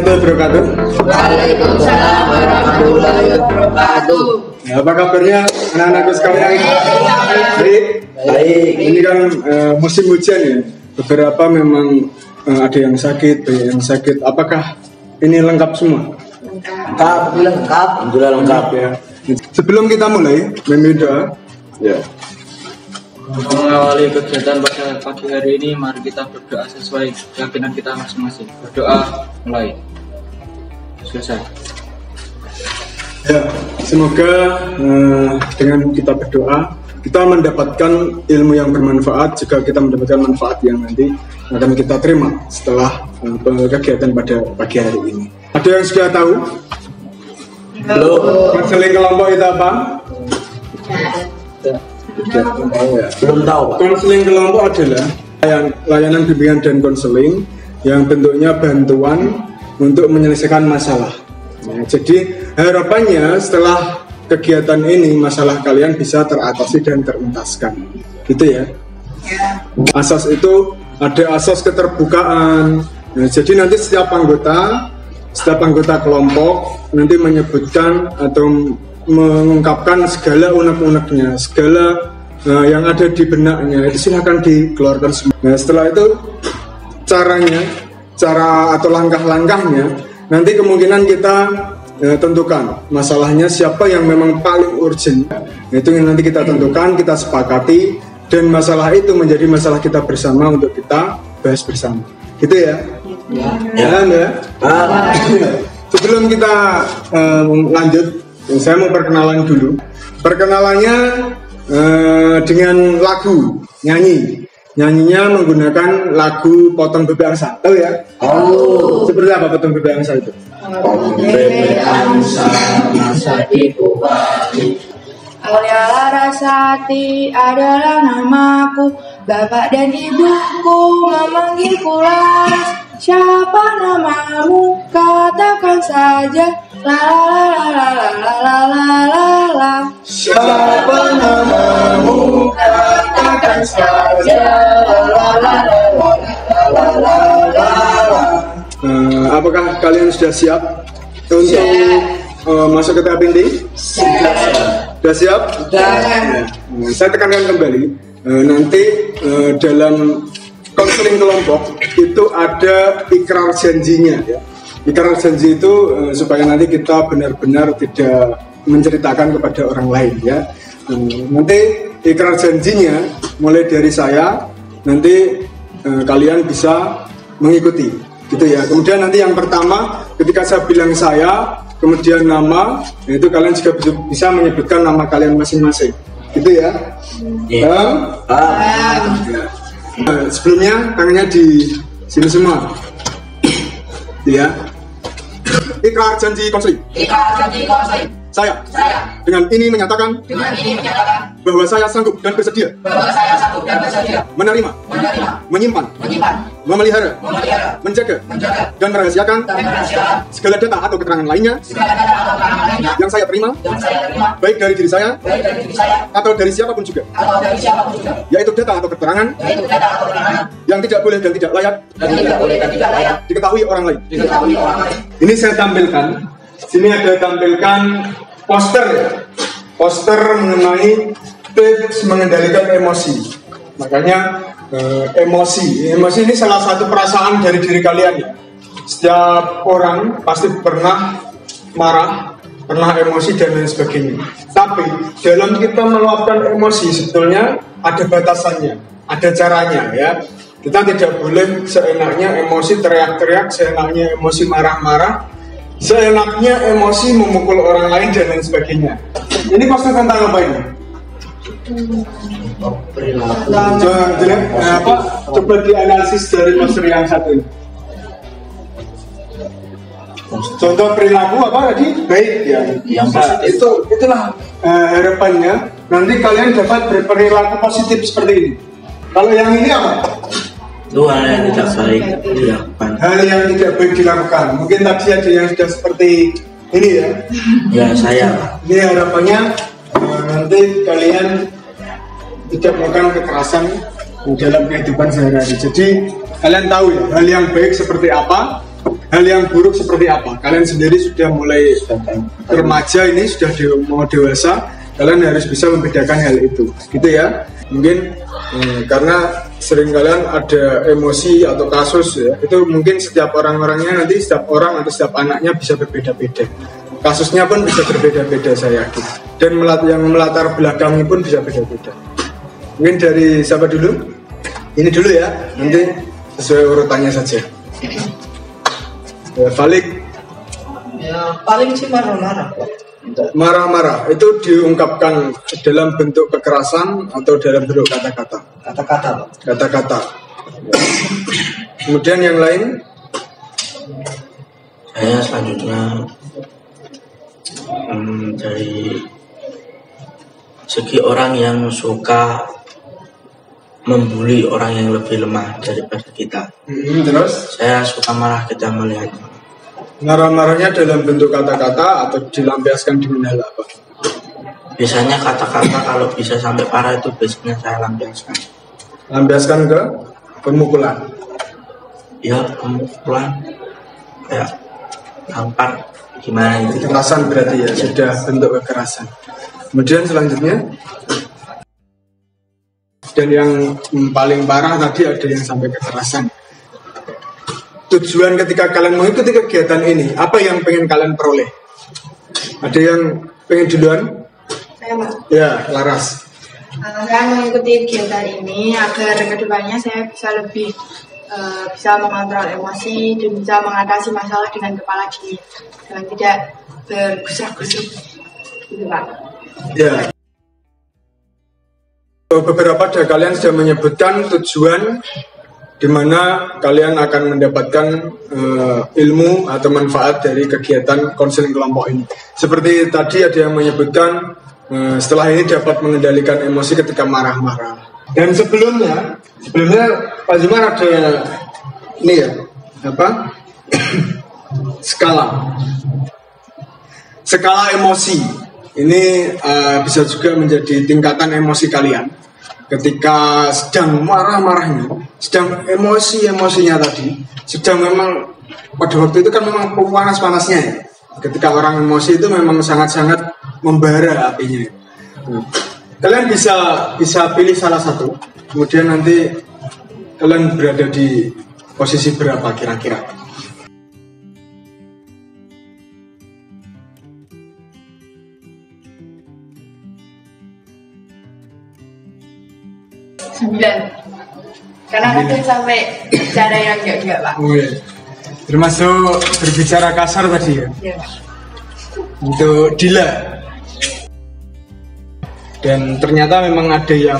warahmatullahi wabarakatuh. Waalaikumsalam warahmatullahi wabarakatuh. Ya, apa kabarnya anak-anakku sekalian? Baik. Baik. Ini kan musim hujan ya. Beberapa memang ada yang sakit, banyak yang sakit. Apakah ini lengkap semua? Lengkap. Alhamdulillah lengkap ya. Sebelum kita mulai memimpin doa, ya. Mengawali kegiatan pada pagi hari ini, mari kita berdoa sesuai keyakinan kita masing-masing. Berdoa mulai. Selesai. Ya, semoga dengan kita berdoa kita mendapatkan ilmu yang bermanfaat. Jika kita mendapatkan manfaat yang nanti akan kita terima setelah kegiatan pada pagi hari ini. Ada yang sudah tahu? Belum. Konseling kelompok itu apa? Belum tahu. Konseling kelompok adalah layanan bimbingan dan konseling yang bentuknya bantuan untuk menyelesaikan masalah. Ya, jadi harapannya setelah kegiatan ini masalah kalian bisa teratasi dan terentaskan, gitu ya. Asas itu ada asas keterbukaan. Nah, jadi nanti setiap anggota kelompok nanti menyebutkan atau mengungkapkan segala unek-uneknya, segala yang ada di benaknya, itu silahkan dikeluarkan semua. Nah, setelah itu cara atau langkah-langkahnya nanti kemungkinan kita tentukan masalahnya siapa yang memang paling urgent. Itu yang nanti kita tentukan, kita sepakati, dan masalah itu menjadi masalah kita bersama untuk kita bahas bersama. Gitu ya? Ya. Sebelum kita lanjut, saya mau perkenalan dulu. Perkenalannya dengan lagu, nyanyinya menggunakan lagu Potong Bebek Angsa, tahu ya? Oh. Seperti apa Potong Bebek Angsa itu? Bebek angsa masa dikubali. Aulia Larasati adalah namaku, bapak dan ibuku memanggilku Laras. Siapa namamu? Katakan saja. La la la la la la la la la. Siapa namamu? Katakan saja. La la la la la la la. Apakah kalian sudah siap untuk masuk ke tahap inti? Sudah siap? Sudah. Saya tekankan kembali, nanti dalam konseling kelompok itu ada ikrar janjinya ya. Ikrar janji itu supaya nanti kita benar-benar tidak menceritakan kepada orang lain ya. Nanti ikrar janjinya mulai dari saya, nanti kalian bisa mengikuti gitu ya. Kemudian nanti yang pertama ketika saya bilang saya, kemudian nama, itu kalian juga bisa menyebutkan nama kalian masing-masing gitu ya. Ya. Sebelumnya tangannya di sini semua ya. Ikrar janji konseling. Saya dengan ini menyatakan bahwa saya sanggup dan bersedia menerima, menyimpan, memelihara, menjaga, dan merahasiakan segala data atau keterangan lainnya yang saya terima, baik dari diri saya atau dari siapapun juga, yaitu data atau keterangan yang tidak boleh dan tidak layak diketahui orang lain. Ini saya tampilkan. Sini ada tampilkan poster ya. Poster mengenai tips mengendalikan emosi. Makanya emosi ini salah satu perasaan dari diri kalian ya. Setiap orang pasti pernah marah, pernah emosi dan lain sebagainya. Tapi dalam kita meluapkan emosi sebetulnya ada batasannya, ada caranya ya. Kita tidak boleh seenaknya emosi teriak-teriak, seenaknya emosi marah-marah, seenaknya emosi memukul orang lain dan lain sebagainya. Ini poster tentang apa ini? Coba dianalisis dari poster yang satu ini. Contoh perilaku apa tadi? Baik ya. Itulah harapannya. Nanti kalian dapat berperilaku positif seperti ini. Kalau yang ini apa? Itu hal yang tidak baik dilakukan. Hal yang tidak baik dilakukan. Mungkin tadi ada yang sudah seperti ini ya. Ya saya. Ini harapannya nanti kalian tidak melakukan kekerasan dalam kehidupan sehari-hari. Jadi kalian tahu ya hal yang baik seperti apa, hal yang buruk seperti apa? Kalian sendiri sudah mulai remaja ini, sudah mau dewasa, kalian harus bisa membedakan hal itu, gitu ya. Mungkin karena sering kalian ada emosi atau kasus ya, itu mungkin setiap orang-orangnya nanti, setiap orang atau setiap anaknya bisa berbeda-beda. Kasusnya pun bisa berbeda-beda saya yakin. Dan yang melatar belakangnya pun bisa beda-beda. Mungkin dari siapa dulu? Ini dulu ya, nanti sesuai urutannya saja. Ya, balik. Ya paling sih marah-marah. Marah-marah itu diungkapkan dalam bentuk kekerasan atau dalam bentuk kata-kata. Kata-kata. Kemudian yang lain? Saya selanjutnya dari segi orang yang suka membuli orang yang lebih lemah daripada kita. Terus? Saya suka marah kita melihat. Marah-marahnya dalam bentuk kata-kata atau dilampiaskan dengan hal apa? Biasanya kata-kata kalau bisa sampai parah itu biasanya saya lampiaskan. Lampiaskan ke pemukulan? Ya pemukulan, kayak tampar gimana itu. Kekerasan berarti ya, sudah bentuk kekerasan. Kemudian selanjutnya, dan yang paling parah tadi ada yang sampai kekerasan. Tujuan ketika kalian mengikuti kegiatan ini, apa yang pengen kalian peroleh? Ada yang pengen duluan? Saya Pak. Ya, Laras. Saya mengikuti kegiatan ini agar kedepannya saya bisa lebih bisa mengontrol emosi dan bisa mengatasi masalah dengan kepala dingin dan tidak bergusar-gusur, gitu Pak. Ya. Beberapa dari kalian sudah menyebutkan tujuan di mana kalian akan mendapatkan ilmu atau manfaat dari kegiatan konseling kelompok ini. Seperti tadi ada yang menyebutkan setelah ini dapat mengendalikan emosi ketika marah-marah. Dan sebelumnya Pak Zumar ada ini ya, apa? skala emosi. Ini bisa juga menjadi tingkatan emosi kalian. Ketika sedang marah-marahnya, sedang emosinya tadi, sedang memang pada waktu itu kan memang panas-panasnya ya. Ketika orang emosi itu memang sangat-sangat membara apinya. Kalian bisa pilih salah satu, kemudian nanti kalian berada di posisi berapa kira-kira? Karena kadang sampai bicara yang enggak Pak. Oh, iya. Termasuk berbicara kasar tadi ya? Iya Pak. Untuk Dila. Dan ternyata memang ada yang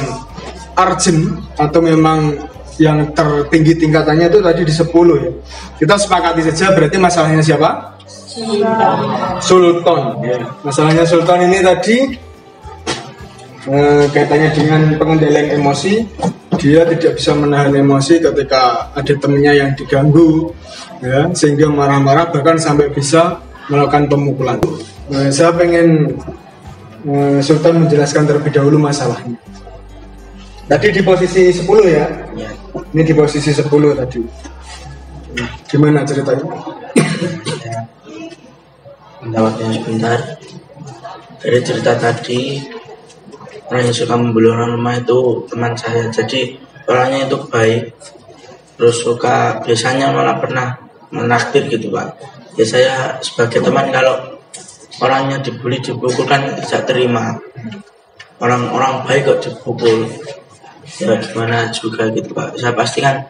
urgent atau memang yang tertinggi tingkatannya itu tadi di 10 ya. Kita sepakati saja, berarti masalahnya siapa? Sultan. Ya. Masalahnya Sultan ini tadi kaitannya dengan pengendalian emosi. Dia tidak bisa menahan emosi ketika ada temannya yang diganggu ya, sehingga marah-marah bahkan sampai bisa melakukan pemukulan. Saya pengen Sultan menjelaskan terlebih dahulu masalahnya. Tadi di posisi 10 ya? Ya. Ini di posisi 10 tadi. Gimana ceritanya? Ya. Mendapatnya sebentar. Dari cerita tadi, orang yang suka membuli orang lemah itu teman saya. Jadi orangnya itu baik, terus suka biasanya malah pernah menakdir gitu Pak. Ya saya sebagai teman kalau orangnya dibully dipukul kan tidak terima. Orang-orang baik kok dipukul, ya gimana juga gitu Pak. Saya pasti kan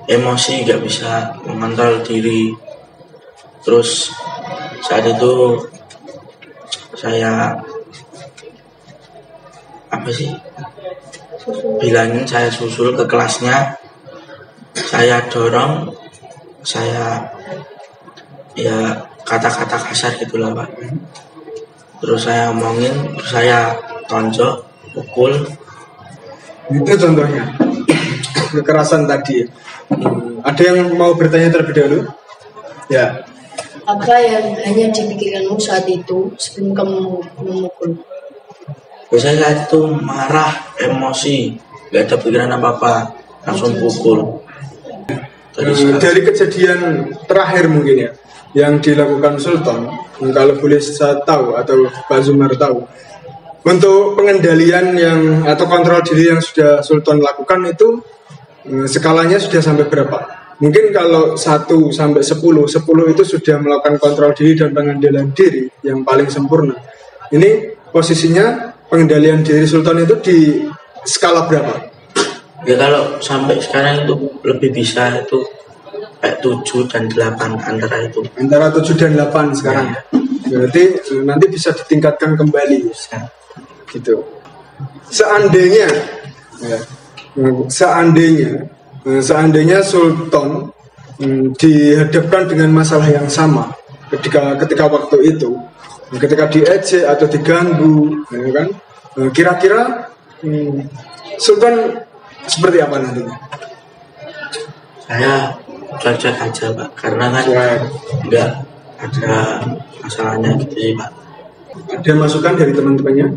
emosi nggak bisa mengontrol diri. Terus saat itu saya bilangin, saya susul ke kelasnya, saya dorong, saya ya kata-kata kasar gitulah Pak. Terus saya omongin, terus saya tonjok, pukul. Itu contohnya kekerasan tadi. Ada yang mau bertanya terlebih dahulu? Ya. Apa yang hanya dipikirkanmu saat itu sebelum kamu memukul? Biasanya saat itu marah, emosi, gak ada pikiran apa-apa, langsung pukul. Dari kejadian terakhir mungkin ya yang dilakukan Sultan, kalau boleh saya tahu atau Pak Zumar tahu, untuk pengendalian yang atau kontrol diri yang sudah Sultan lakukan itu skalanya sudah sampai berapa? Mungkin kalau 1 sampai 10 itu sudah melakukan kontrol diri dan pengendalian diri yang paling sempurna. Ini posisinya pengendalian diri Sultan itu di skala berapa? Ya kalau sampai sekarang itu lebih bisa itu kayak 7 dan 8 antara itu. Antara 7 dan 8 sekarang. Berarti nanti bisa ditingkatkan kembali. Gitu. Seandainya Sultan dihadapkan dengan masalah yang sama ketika waktu itu, ketika diejek atau diganggu, ya kan? Kira-kira Sultan seperti apa nantinya? Saya cuek aja Pak, karena kan nggak ada masalahnya gitu sih Pak. Ada masukan dari teman-temannya?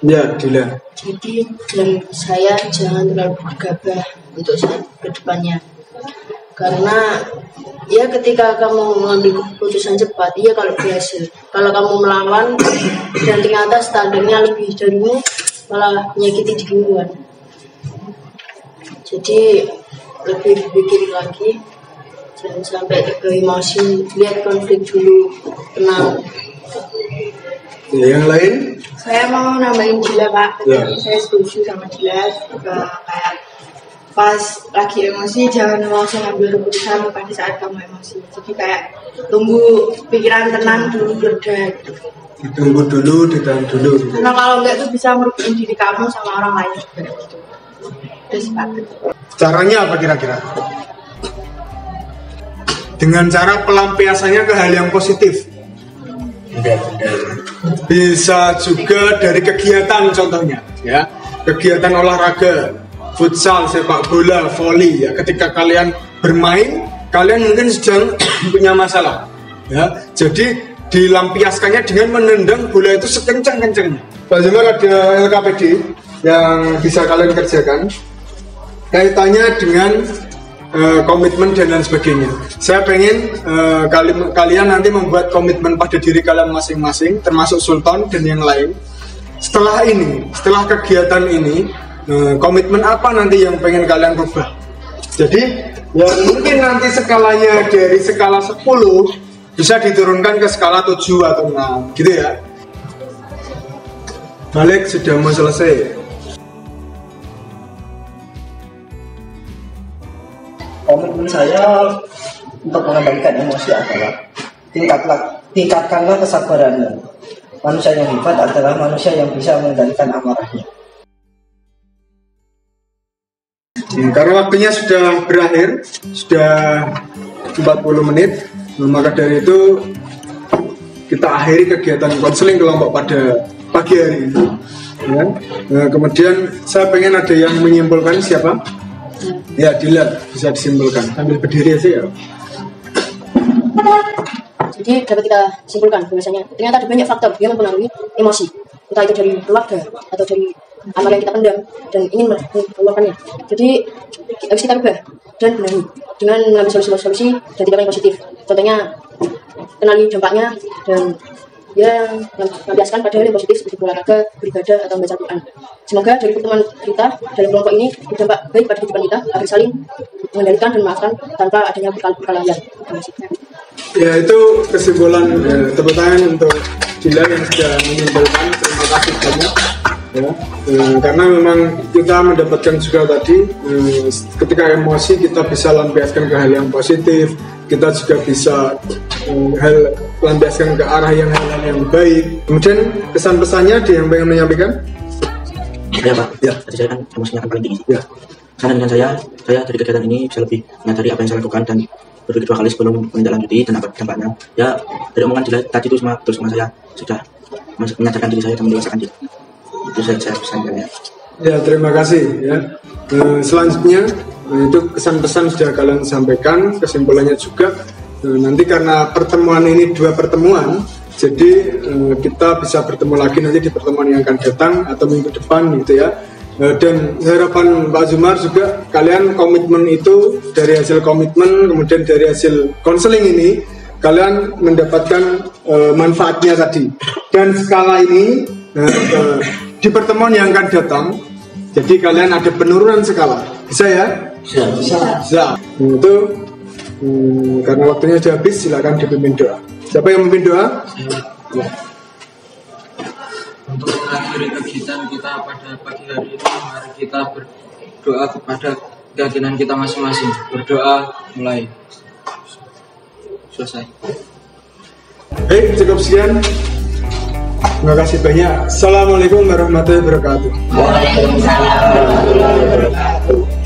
Ya, Dila. Jadi dan saya jangan terlalu gegabah untuk saat kedepannya, karena ya ketika kamu mengambil keputusan cepat, iya kalau berhasil. Kalau kamu melawan dan ternyata standarnya lebih darimu, malah menyakiti dirimu. Jadi lebih berpikir lagi, jangan sampai terbawa emosi, lihat konflik dulu, tenang. Yang lain? Saya mau nambahin Dila Pak. Ya. Saya setuju sama Dila juga, kayak pas lagi emosi jangan langsung ambil keputusan pada saat kamu emosi. Jadi kayak tunggu pikiran tenang dulu, reda gitu. Ditunggu dulu, ditahan dulu. Karena kalau enggak itu bisa merugikan diri kamu sama orang lain juga gitu. Terus Pak. Caranya apa kira-kira? Dengan cara pelampiasannya ke hal yang positif. Bisa juga dari kegiatan contohnya, ya, kegiatan olahraga, futsal, sepak bola, voli. Ya, ketika kalian bermain, kalian mungkin sedang punya masalah, ya. Jadi dilampiaskannya dengan menendang bola itu sekencang-kencangnya. Pak Zumar, ada LKPD yang bisa kalian kerjakan kaitannya dengan komitmen dan lain sebagainya. Saya pengen kalian nanti membuat komitmen pada diri kalian masing-masing, termasuk Sultan dan yang lain. Setelah kegiatan ini, komitmen apa nanti yang pengen kalian rubah? Jadi ya mungkin nanti skalanya dari skala 10 bisa diturunkan ke skala 7 atau 6 gitu ya. Balik sudah mau selesai. Komitmen saya untuk mengendalikan emosi adalah tingkatkanlah kesabaranmu. Manusia yang hebat adalah manusia yang bisa mengendalikan amarahnya. Karena waktunya sudah berakhir, sudah 40 menit, maka dari itu kita akhiri kegiatan konseling kelompok pada pagi hari ini. Ya. Nah, kemudian saya pengen ada yang menyimpulkan, siapa? Ya, Dila, bisa disimpulkan sambil berdiri aja ya. Jadi dapat kita simpulkan bahwasanya ternyata ada banyak faktor yang mempengaruhi emosi, entah itu dari keluarga atau dari amal yang kita pendam dan ingin mengeluarkannya. Jadi harus kita ubah dan benahi dengan mengambil solusi-solusi dan tindakan yang positif. Contohnya kenali dampaknya dan ya melampiaskan pada hal yang positif seperti olahraga, beribadah atau membaca Al-Quran. Semoga dari pertemuan kita dalam kelompok ini berdampak baik pada kehidupan kita agar saling mengendalikan dan memaafkan tanpa adanya perkelahian. Ya, itu kesimpulan. Tepuk tangan untuk Dila yang sudah menyimpulkan. Terima kasih banyak. Ya, karena memang kita mendapatkan juga tadi ketika emosi kita bisa lampiaskan ke hal yang positif, kita juga bisa lampiaskan ke arah yang hal yang baik. Kemudian kesan-pesannya ada yang pengen menyampaikan? Ya Pak, ya. Tadi saya kan emosinya paling tinggi. Ya. Karena dengan saya dari kegiatan ini bisa lebih menyadari apa yang saya lakukan dan berpikir 2 kali sebelum menindaklanjuti dan apa dampaknya. Ya, dari omongan tadi itu sama saya sudah menyadarkan diri saya dan mendewasakan diri. Itu saja pesannya. Ya, terima kasih ya. Selanjutnya itu kesan-pesan sudah kalian sampaikan, kesimpulannya juga. Nanti karena pertemuan ini 2 pertemuan, jadi kita bisa bertemu lagi nanti di pertemuan yang akan datang atau minggu depan gitu ya. Dan harapan Pak Zumar juga kalian komitmen itu dari hasil komitmen, kemudian dari hasil konseling ini kalian mendapatkan manfaatnya tadi. Dan skala ini di pertemuan yang akan datang, jadi kalian ada penurunan skala. Bisa ya? Bisa. Itu karena waktunya sudah habis, silakan dipimpin doa. Siapa yang memimpin doa? Untuk mengakhiri kegiatan kita pada pagi hari ini, mari kita berdoa kepada keyakinan kita masing-masing. Berdoa mulai. Selesai. Baik, cukup sekian. Terima kasih banyak. Assalamualaikum warahmatullahi wabarakatuh. Waalaikumsalam warahmatullahi wabarakatuh.